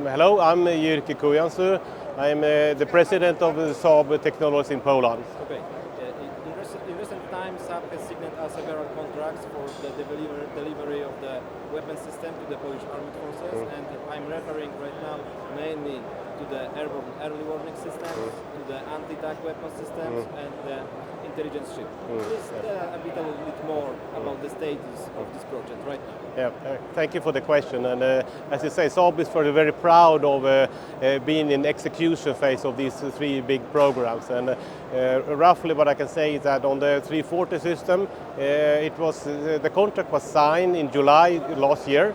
Hello, I'm Jyrkii Kujansuu. I'm the president of Saab Technologies in Poland. Okay. In recent times, Saab has signed several contracts for the delivery of the weapon system to the Polish armed forces, and I'm referring right now mainly to the Airborne early warning systems, to the anti-tank weapon systems, and the intelligence ship. Please tell a bit more about the status of this project right now. Yeah, thank you for the question. And as you say, Saab is very proud of being in execution phase of these three big programs. And roughly what I can say is that on the 340 system, the contract was signed in July last year.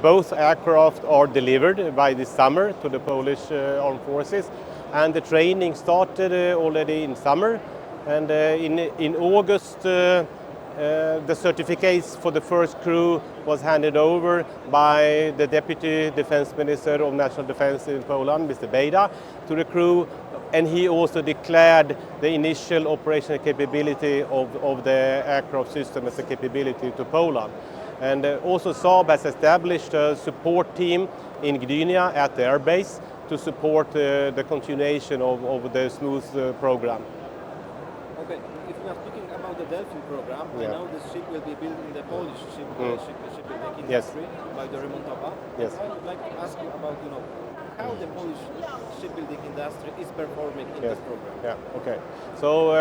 Both aircraft are delivered by this summer to the Polish armed forces, and the training started already in summer. And in August, the certificates for the first crew was handed over by the Deputy Defense Minister of National Defense in Poland, Mr. Bejda, to the crew, and he also declared the initial operational capability of the aircraft system as a capability to Poland. And also Saab has established a support team in Gdynia at the airbase to support the continuation of the smooth program. Okay, if we are speaking about the Delphin program, I know the ship will be built in the Polish shipbuilding industry by the Remontowa. Yes. I would like to ask you about, how the Polish shipbuilding industry is performing in this program. Yeah, okay. So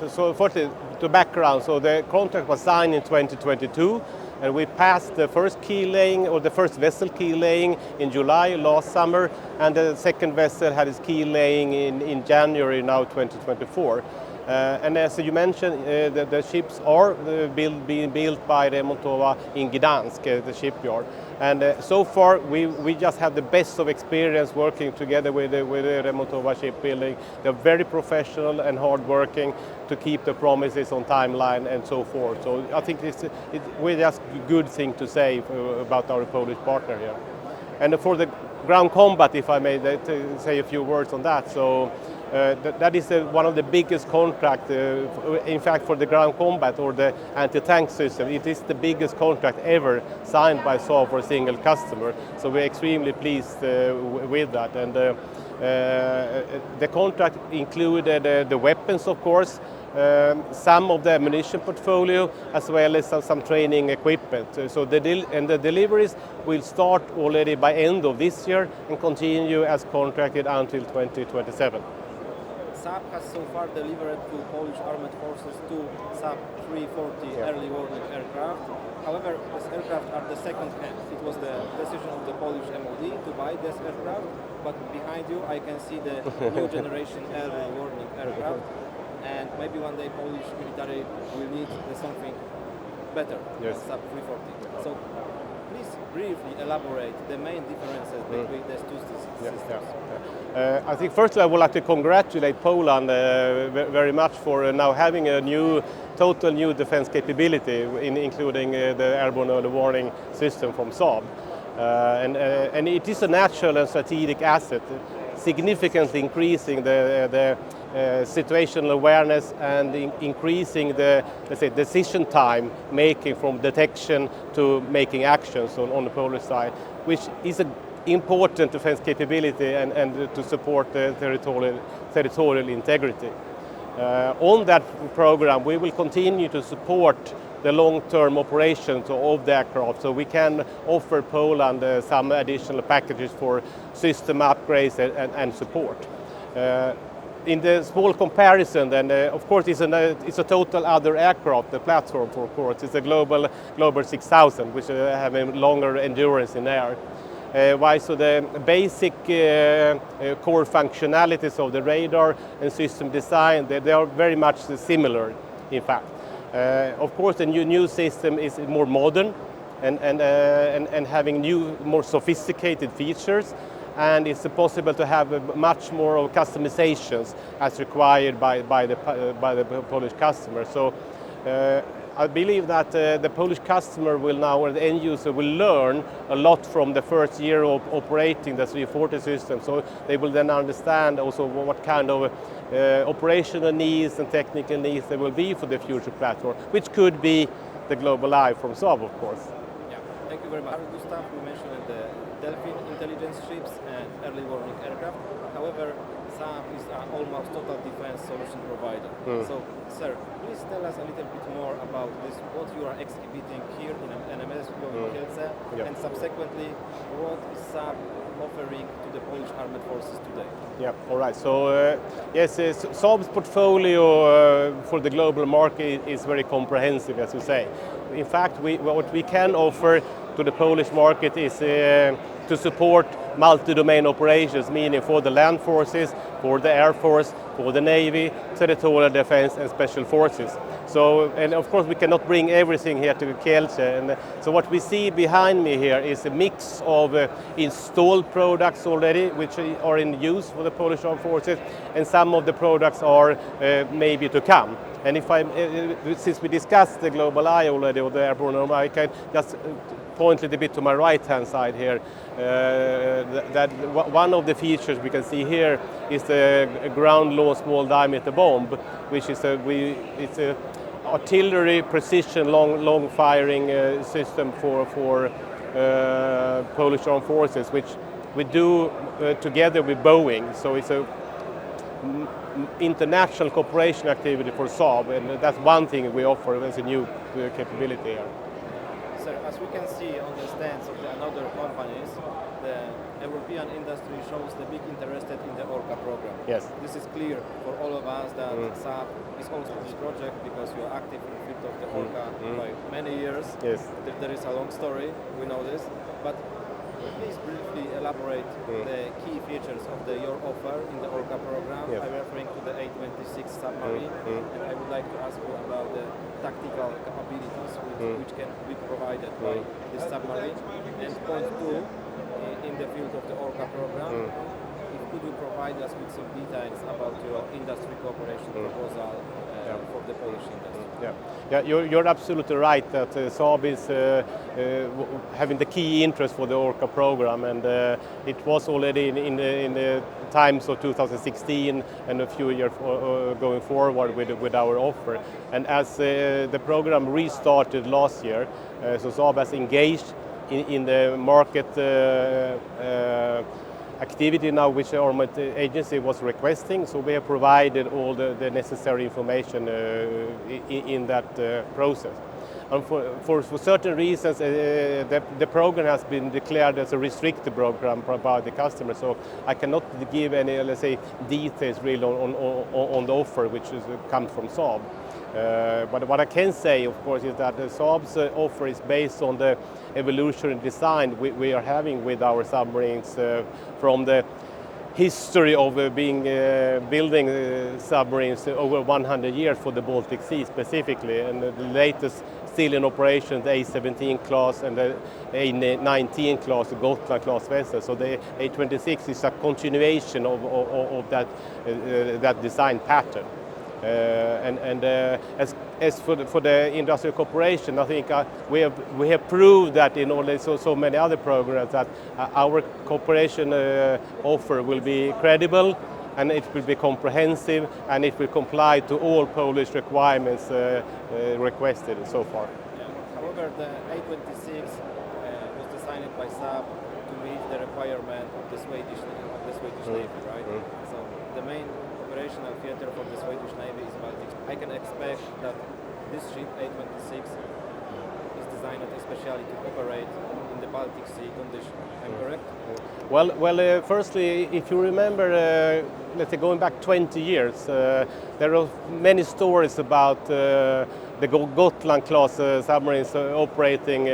so firstly, to background, so the contract was signed in 2022, and we passed the first key laying, or the first vessel key laying in July last summer, and the second vessel had its key laying in January now 2024. And as you mentioned, the ships are being built by Remontowa in Gdansk, the shipyard. And so far, we just have the best of experience working together with the Remontowa shipbuilding. They're very professional and hardworking to keep the promises on timeline and so forth. So I think we're just good thing to say about our Polish partner here. And for the ground combat, if I may say a few words on that. So that is one of the biggest contracts, in fact, for the ground combat or the anti-tank system. It is the biggest contract ever signed by Saab for a single customer. So we're extremely pleased with that. And the contract included the weapons, of course, some of the ammunition portfolio, as well as some training equipment. So the deliveries will start already by end of this year and continue as contracted until 2027. Saab has so far delivered to Polish armed forces two Saab 340 early warning aircraft. However, these aircraft are the second hand. It was the decision of the Polish MOD to buy this aircraft, but behind you I can see the new generation early warning aircraft. And maybe one day Polish military will need something better than Saab 340. So please briefly elaborate the main differences between these two systems. I think firstly I would like to congratulate Poland very much for now having a total new defense capability, including the airborne early warning system from Saab. And it is a natural and strategic asset, significantly increasing the situational awareness and increasing the, let's say, decision time making from detection to making actions on the Polish side, which is an important defense capability and to support the territorial integrity. On that program, we will continue to support the long-term operations of the aircraft, so we can offer Poland some additional packages for system upgrades and support. In the small comparison, then of course it's a total other aircraft. The platform, for course, it's a global 6000, which have a longer endurance in air. Why? So the basic core functionalities of the radar and system design, they are very much similar, in fact. Of course, the new system is more modern and having new, more sophisticated features, and it's possible to have much more of customizations as required by the Polish customer. So I believe that the Polish customer will now, or the end user, will learn a lot from the first year of operating the 340 system. So they will then understand also what kind of operational needs and technical needs there will be for the future platform, which could be the Global Eye from Saab, of course. Yeah, thank you very much. Gustav, we mentioned the Delphin intelligence ships and early warning aircraft. However, Saab is an almost total defense solution provider. So, sir, please tell us a little bit more about this, what you are exhibiting here in MSPO in Kielcach, and subsequently, what is Saab offering to the Polish Armed Forces today? Yeah, all right. So, yes, Saab's portfolio for the global market is very comprehensive, as you say. In fact, what we can offer to the Polish market is to support multi-domain operations, meaning for the land forces, for the air force, for the navy, territorial defense and special forces. So, and of course we cannot bring everything here to Kielcach, and so what we see behind me here is a mix of installed products already, which are in use for the Polish Armed Forces, and some of the products are maybe to come. And if since we discussed the Global Eye already, or the Airborne, I can just point a little bit to my right-hand side here. That one of the features we can see here is the ground-launched small diameter bomb, which is it's a artillery precision long firing system for Polish Armed Forces, which we do together with Boeing. So it's a international cooperation activity for Saab, and that's one thing we offer as a new capability here. Sir, as we can see on the stands of the other companies, the European industry shows the big interest in the Orca program. Yes. This is clear for all of us that Saab is also this project because you are active in the field of the Orca by many years. Yes. There is a long story, we know this, but please briefly elaborate the key features of your offer in the Orca program. Yes. I'm referring to the A26 submarine, and I would like to ask you about the tactical capabilities which can be provided by this submarine. And point two, in the field of the Orca program, could you provide us with some details about your industry cooperation proposal for the Polish industry? Yeah, you're absolutely right that Saab is having the key interest for the Orca program, and it was already in the times of 2016 and a few years going forward with our offer. And as the program restarted last year, so Saab has engaged in the market activity now, which the Armed Agency was requesting. So we have provided all the necessary information in that process. And for certain reasons, the program has been declared as a restricted program by the customer. So I cannot give any, let's say, details really on the offer which comes from Saab. But what I can say, of course, is that Saab's offer is based on the evolutionary design we are having with our submarines from the history of building submarines over 100 years for the Baltic Sea specifically, and the latest still in operation, the A-17 class and the A-19 class, the Gotland class vessels. So the A-26 is a continuation of that design pattern. As for the industrial cooperation, I think we have proved that in already so many other programs that our cooperation offer will be credible, and it will be comprehensive, and it will comply to all Polish requirements requested so far. Yeah. However, the A-26 was designed by Saab to meet the requirement of the Swedish Navy, right? So the main operational theater for the Swedish Navy is Baltic. I can expect that this ship, A-26, is designed especially to operate in the Baltic Sea condition. Am I correct? Well, firstly, if you remember, let's say going back 20 years, there are many stories about the Gotland class submarines operating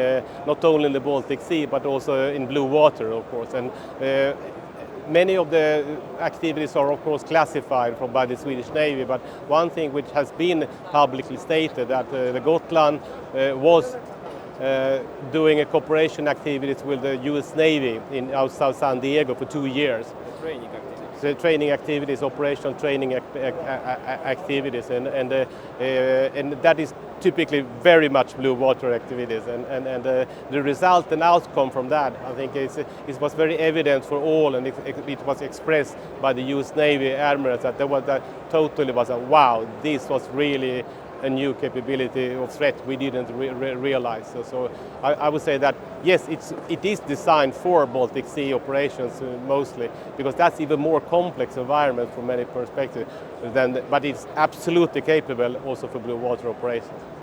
not only in the Baltic Sea but also in blue water, of course. And many of the activities are, of course, classified by the Swedish Navy, but one thing which has been publicly stated that the Gotland was doing a cooperation activities with the U.S. Navy outside San Diego for 2 years. Training activities. The training activities, operational training activities, and that is typically very much blue water activities, and the result and outcome from that, I think, it was very evident for all, and it was expressed by the U.S. Navy admirals that totally was a wow. This was really a new capability of threat we didn't realize. So I would say that yes, it is designed for Baltic Sea operations mostly, because that's even more complex environment from many perspectives. But it's absolutely capable also for blue water operations.